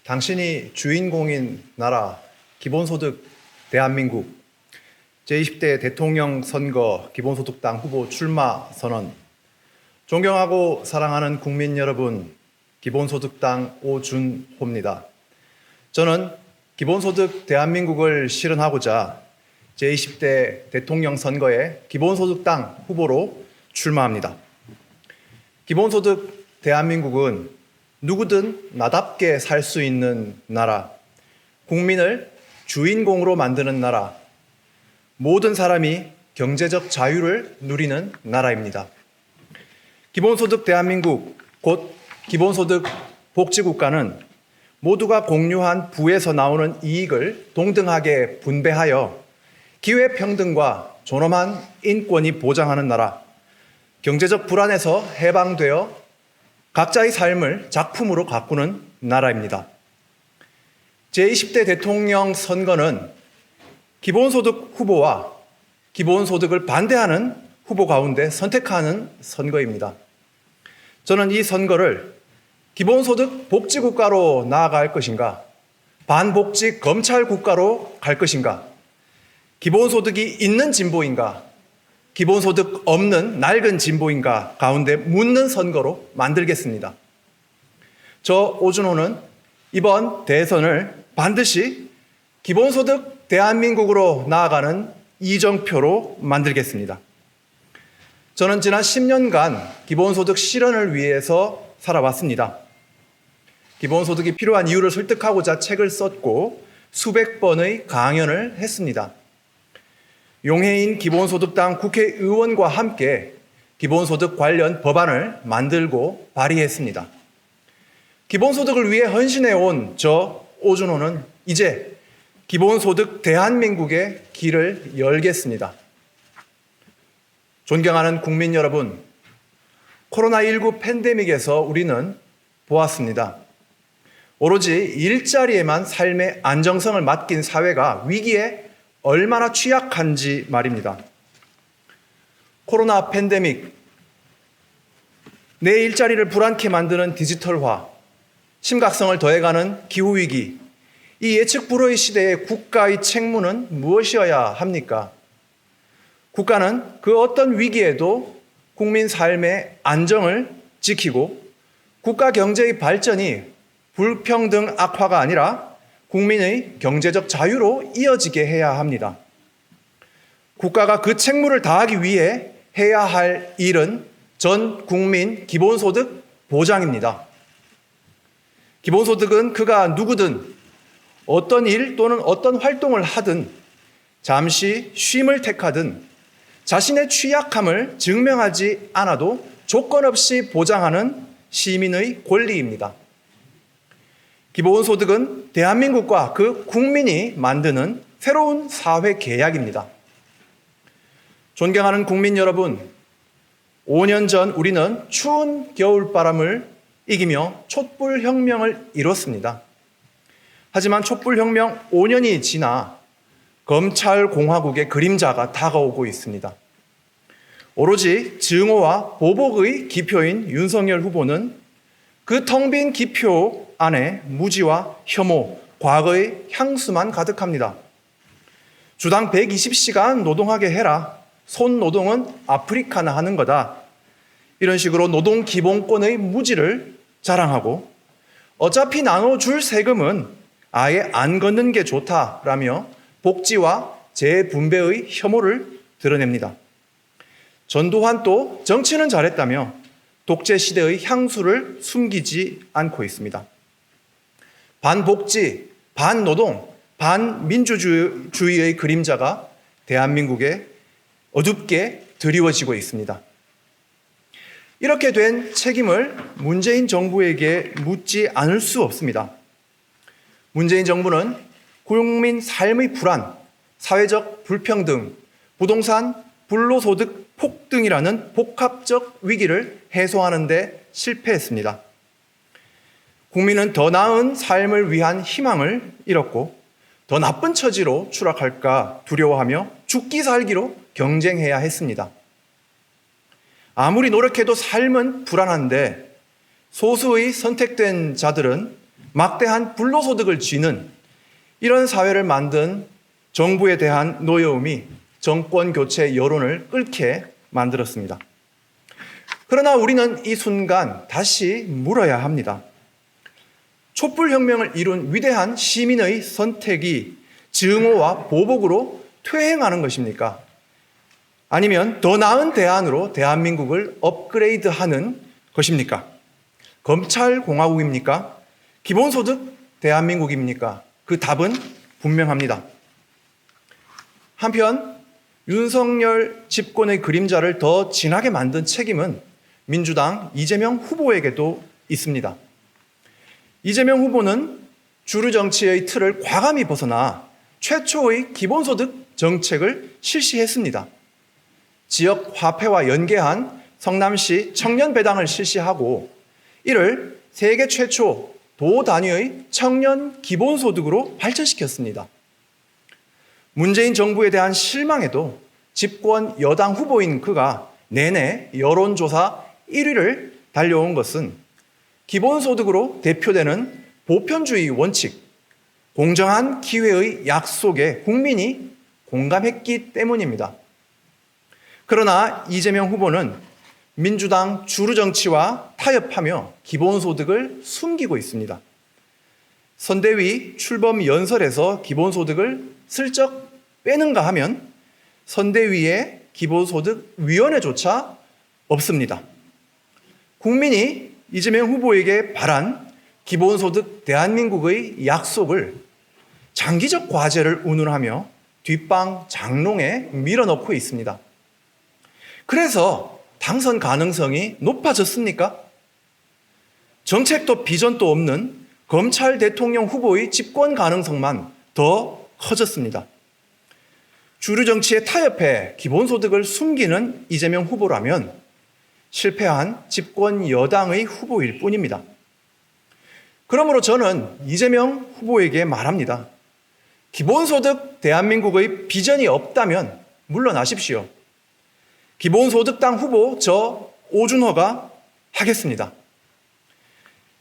당신이 주인공인 나라, 기본소득 대한민국, 제20대 대통령 선거 기본소득당 후보 출마 선언. 존경하고 사랑하는 국민 여러분, 기본소득당 오준호입니다. 저는 기본소득 대한민국을 실현하고자 제20대 대통령 선거에 기본소득당 후보로 출마합니다. 기본소득 대한민국은 누구든 나답게 살 수 있는 나라, 국민을 주인공으로 만드는 나라, 모든 사람이 경제적 자유를 누리는 나라입니다. 기본소득 대한민국, 곧 기본소득 복지국가는 모두가 공유한 부에서 나오는 이익을 동등하게 분배하여 기회평등과 존엄한 인권이 보장하는 나라, 경제적 불안에서 해방되어 각자의 삶을 작품으로 가꾸는 나라입니다. 제20대 대통령 선거는 기본소득 후보와 기본소득을 반대하는 후보 가운데 선택하는 선거입니다. 저는 이 선거를 기본소득 복지국가로 나아갈 것인가, 반복지 검찰국가로 갈 것인가, 기본소득이 있는 진보인가, 기본소득 없는 낡은 진보인가 가운데 묻는 선거로 만들겠습니다. 저 오준호는 이번 대선을 반드시 기본소득 대한민국으로 나아가는 이정표로 만들겠습니다. 저는 지난 10년간 기본소득 실현을 위해서 살아왔습니다. 기본소득이 필요한 이유를 설득하고자 책을 썼고 수백 번의 강연을 했습니다. 용해인 기본소득당 국회의원과 함께 기본소득 관련 법안을 만들고 발의했습니다. 기본소득을 위해 헌신해온 저 오준호는 이제 기본소득 대한민국의 길을 열겠습니다. 존경하는 국민 여러분, 코로나19 팬데믹에서 우리는 보았습니다. 오로지 일자리에만 삶의 안정성을 맡긴 사회가 위기에 얼마나 취약한지 말입니다. 코로나 팬데믹, 내 일자리를 불안케 만드는 디지털화, 심각성을 더해가는 기후위기, 이 예측 불허의 시대에 국가의 책무는 무엇이어야 합니까? 국가는 그 어떤 위기에도 국민 삶의 안정을 지키고 국가 경제의 발전이 불평등 악화가 아니라 국민의 경제적 자유로 이어지게 해야 합니다. 국가가 그 책무를 다하기 위해 해야 할 일은 전 국민 기본소득 보장입니다. 기본소득은 그가 누구든 어떤 일 또는 어떤 활동을 하든 잠시 쉼을 택하든 자신의 취약함을 증명하지 않아도 조건 없이 보장하는 시민의 권리입니다. 기본소득은 대한민국과 그 국민이 만드는 새로운 사회 계약입니다. 존경하는 국민 여러분, 5년 전 우리는 추운 겨울바람을 이기며 촛불혁명을 이뤘습니다. 하지만 촛불혁명 5년이 지나 검찰공화국의 그림자가 다가오고 있습니다. 오로지 증오와 보복의 기표인 윤석열 후보는 그 텅 빈 기표 안에 무지와 혐오, 과거의 향수만 가득합니다. 주당 120시간 노동하게 해라. 손노동은 아프리카나 하는 거다. 이런 식으로 노동 기본권의 무지를 자랑하고 어차피 나눠줄 세금은 아예 안 걷는 게 좋다라며 복지와 재분배의 혐오를 드러냅니다. 전두환 또 정치는 잘했다며 독재 시대의 향수를 숨기지 않고 있습니다. 반복지, 반노동, 반민주주의의 그림자가 대한민국에 어둡게 드리워지고 있습니다. 이렇게 된 책임을 문재인 정부에게 묻지 않을 수 없습니다. 문재인 정부는 국민 삶의 불안, 사회적 불평등, 부동산 불로소득 폭등이라는 복합적 위기를 해소하는 데 실패했습니다. 국민은 더 나은 삶을 위한 희망을 잃었고 더 나쁜 처지로 추락할까 두려워하며 죽기 살기로 경쟁해야 했습니다. 아무리 노력해도 삶은 불안한데 소수의 선택된 자들은 막대한 불로소득을 쥐는 이런 사회를 만든 정부에 대한 노여움이 정권 교체 여론을 끓게 만들었습니다. 그러나 우리는 이 순간 다시 물어야 합니다. 촛불혁명을 이룬 위대한 시민의 선택이 증오와 보복으로 퇴행하는 것입니까? 아니면 더 나은 대안으로 대한민국을 업그레이드하는 것입니까? 검찰공화국입니까? 기본소득 대한민국입니까? 그 답은 분명합니다. 한편 윤석열 집권의 그림자를 더 진하게 만든 책임은 민주당 이재명 후보에게도 있습니다. 이재명 후보는 주류 정치의 틀을 과감히 벗어나 최초의 기본소득 정책을 실시했습니다. 지역 화폐와 연계한 성남시 청년 배당을 실시하고 이를 세계 최초 도 단위의 청년 기본소득으로 발전시켰습니다. 문재인 정부에 대한 실망에도 집권 여당 후보인 그가 내내 여론조사 1위를 달려온 것은 기본소득으로 대표되는 보편주의 원칙, 공정한 기회의 약속에 국민이 공감했기 때문입니다. 그러나 이재명 후보는 민주당 주류 정치와 타협하며 기본소득을 숨기고 있습니다. 선대위 출범 연설에서 기본소득을 슬쩍 빼는가 하면 선대위에 기본소득위원회조차 없습니다. 국민이 이재명 후보에게 바란 기본소득 대한민국의 약속을 장기적 과제를 운운하며 뒷방 장롱에 밀어넣고 있습니다. 그래서 당선 가능성이 높아졌습니까? 정책도 비전도 없는 검찰 대통령 후보의 집권 가능성만 더 커졌습니다. 주류 정치에 타협해 기본소득을 숨기는 이재명 후보라면 실패한 집권 여당의 후보일 뿐입니다. 그러므로 저는 이재명 후보에게 말합니다. 기본소득 대한민국의 비전이 없다면 물러나십시오. 기본소득당 후보 저 오준호가 하겠습니다.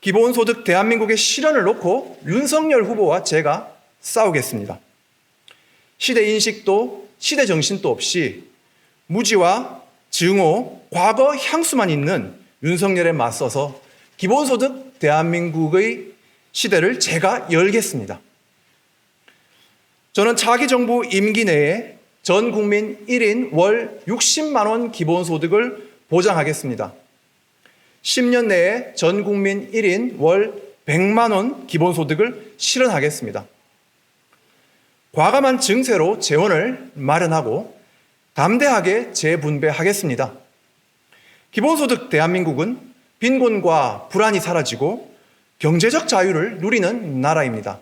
기본소득 대한민국의 실현을 놓고 윤석열 후보와 제가 싸우겠습니다. 시대인식도 시대정신도 없이 무지와 증오, 과거 향수만 있는 윤석열에 맞서서 기본소득 대한민국의 시대를 제가 열겠습니다. 저는 차기 정부 임기 내에 전 국민 1인 월 60만 원 기본소득을 보장하겠습니다. 10년 내에 전 국민 1인 월 100만 원 기본소득을 실현하겠습니다. 과감한 증세로 재원을 마련하고 담대하게 재분배하겠습니다. 기본소득 대한민국은 빈곤과 불안이 사라지고 경제적 자유를 누리는 나라입니다.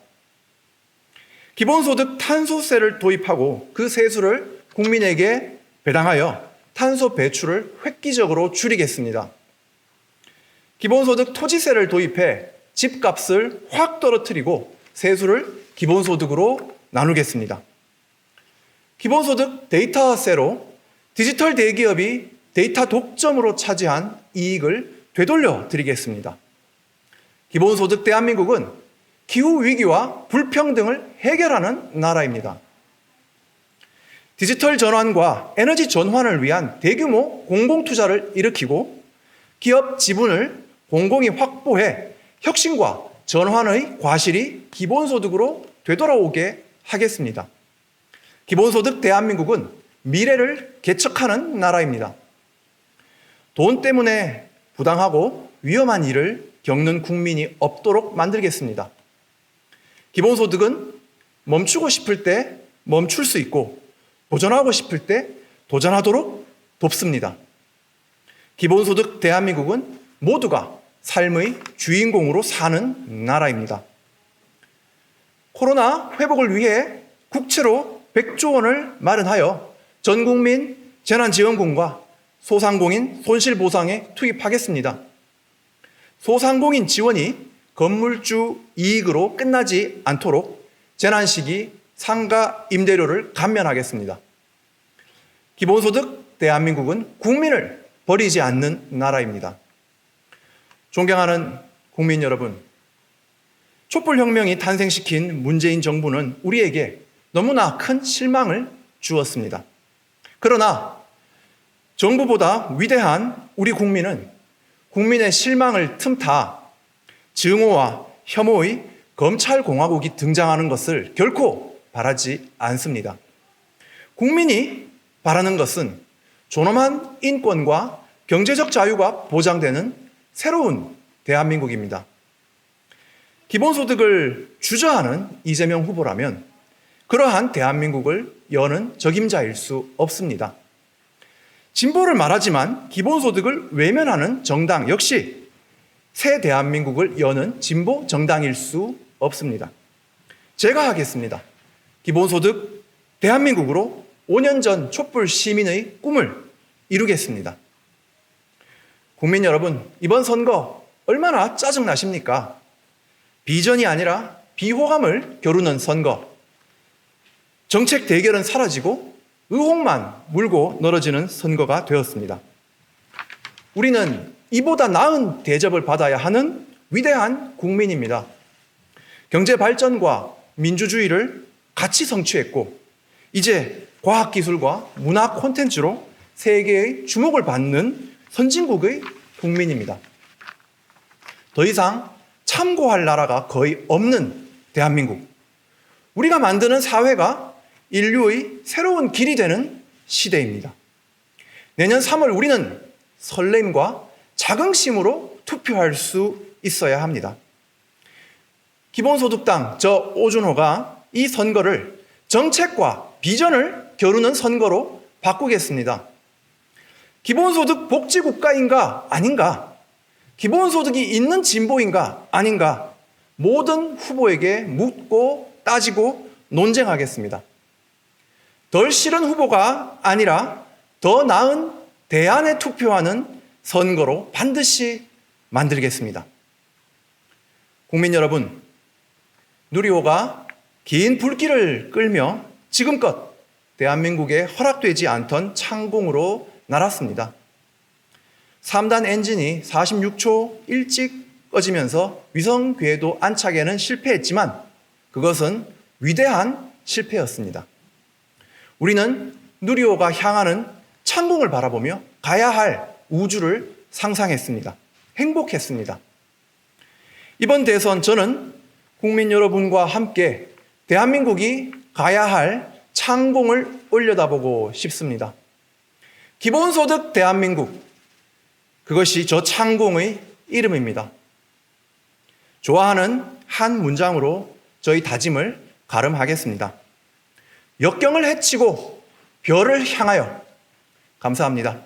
기본소득 탄소세를 도입하고 그 세수를 국민에게 배당하여 탄소 배출을 획기적으로 줄이겠습니다. 기본소득 토지세를 도입해 집값을 확 떨어뜨리고 세수를 기본소득으로 나누겠습니다. 기본소득 데이터세로 디지털 대기업이 데이터 독점으로 차지한 이익을 되돌려 드리겠습니다. 기본소득 대한민국은 기후위기와 불평등을 해결하는 나라입니다. 디지털 전환과 에너지 전환을 위한 대규모 공공투자를 일으키고 기업 지분을 공공이 확보해 혁신과 전환의 과실이 기본소득으로 되돌아오게 하겠습니다. 기본소득 대한민국은 미래를 개척하는 나라입니다. 돈 때문에 부당하고 위험한 일을 겪는 국민이 없도록 만들겠습니다. 기본소득은 멈추고 싶을 때 멈출 수 있고 도전하고 싶을 때 도전하도록 돕습니다. 기본소득 대한민국은 모두가 삶의 주인공으로 사는 나라입니다. 코로나 회복을 위해 국채로 100조 원을 마련하여 전국민 재난지원금과 소상공인 손실보상에 투입하겠습니다. 소상공인 지원이 건물주 이익으로 끝나지 않도록 재난시기 상가 임대료를 감면하겠습니다. 기본소득 대한민국은 국민을 버리지 않는 나라입니다. 존경하는 국민 여러분, 촛불혁명이 탄생시킨 문재인 정부는 우리에게 너무나 큰 실망을 주었습니다. 그러나 정부보다 위대한 우리 국민은 국민의 실망을 틈타 증오와 혐오의 검찰공화국이 등장하는 것을 결코 바라지 않습니다. 국민이 바라는 것은 존엄한 인권과 경제적 자유가 보장되는 새로운 대한민국입니다. 기본소득을 주저하는 이재명 후보라면 그러한 대한민국을 여는 적임자일 수 없습니다. 진보를 말하지만 기본소득을 외면하는 정당 역시 새 대한민국을 여는 진보 정당일 수 없습니다. 제가 하겠습니다. 기본소득 대한민국으로 5년 전 촛불 시민의 꿈을 이루겠습니다. 국민 여러분, 이번 선거 얼마나 짜증나십니까? 비전이 아니라 비호감을 겨루는 선거. 정책 대결은 사라지고 의혹만 물고 늘어지는 선거가 되었습니다. 우리는 이보다 나은 대접을 받아야 하는 위대한 국민입니다. 경제 발전과 민주주의를 같이 성취했고 이제 과학기술과 문화 콘텐츠로 세계의 주목을 받는 선진국의 국민입니다. 더 이상 참고할 나라가 거의 없는 대한민국. 우리가 만드는 사회가 인류의 새로운 길이 되는 시대입니다. 내년 3월 우리는 설렘과 자긍심으로 투표할 수 있어야 합니다. 기본소득당 저 오준호가 이 선거를 정책과 비전을 겨루는 선거로 바꾸겠습니다. 기본소득 복지국가인가 아닌가? 기본소득이 있는 진보인가 아닌가? 모든 후보에게 묻고 따지고 논쟁하겠습니다. 덜 싫은 후보가 아니라 더 나은 대안에 투표하는 선거로 반드시 만들겠습니다. 국민 여러분, 누리호가 긴 불길을 끌며 지금껏 대한민국에 허락되지 않던 창공으로 날았습니다. 3단 엔진이 46초 일찍 꺼지면서 위성 궤도 안착에는 실패했지만 그것은 위대한 실패였습니다. 우리는 누리호가 향하는 창공을 바라보며 가야 할 우주를 상상했습니다. 행복했습니다. 이번 대선 저는 국민 여러분과 함께 대한민국이 가야 할 창공을 올려다보고 싶습니다. 기본소득 대한민국, 그것이 저 창공의 이름입니다. 좋아하는 한 문장으로 저희 다짐을 가름하겠습니다. 역경을 헤치고 별을 향하여. 감사합니다.